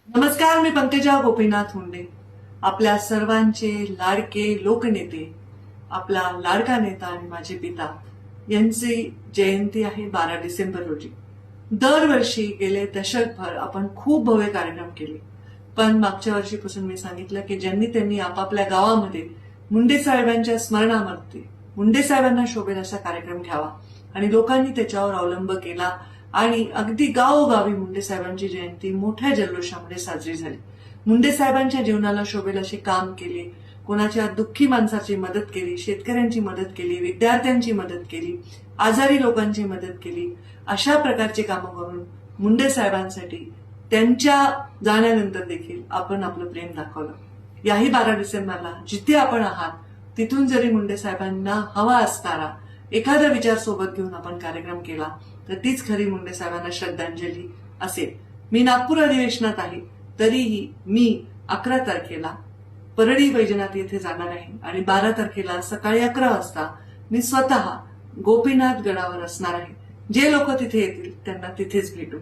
नमस्कार, मी पंकजा गोपीनाथ मुंडे, आपल्या सर्वांचे लाडके लोकनेते, आपला लाडका नेता आणि माझे पिता यांची जयंती आहे 12 डिसेंबर रोजी. दरवर्षी गेले दशकभर आपण खूप भव्य कार्यक्रम केले, पण मागच्या वर्षीपासून मी सांगितलं की ज्यांनी त्यांनी आपापल्या गावामध्ये मुंडे साहेबांच्या स्मरणामध्ये मुंडे साहेबांना शोभेल असा कार्यक्रम घ्यावा आणि लोकांनी त्याच्यावर अवलंब केला आणि अगदी गावोगावी मुंडे साहेबांची जयंती मोठ्या जल्लोषामध्ये साजरी झाली. मुंडे साहेबांच्या जीवनाला शोभेल असे काम केले, कोणाच्या दुःखी माणसाची मदत केली, शेतकऱ्यांची मदत केली, विद्यार्थ्यांची मदत केली, आजारी लोकांची मदत केली. अशा प्रकारचे कामं करून मुंडे साहेबांसाठी त्यांच्या जाण्यानंतर देखील आपण आपलं प्रेम दाखवलं. याही 12 डिसेंबरला जिथे आपण आहात तिथून जरी मुंडे साहेबांना हवा असणारा एखादा विचार सोबत घेऊन आपण कार्यक्रम केला तर तीच खरी मुंडे साहेबांना श्रद्धांजली असेल. मी नागपूर अधिवेशनात आहे, तरीही मी 11 तारखेला परळी वैजनाथ येथे जाणार आहे आणि 12 तारखेला सकाळी 11 वाजता मी स्वतः गोपीनाथ गडावर असणार आहे. जे लोक तिथे येतील त्यांना तिथेच भेटू.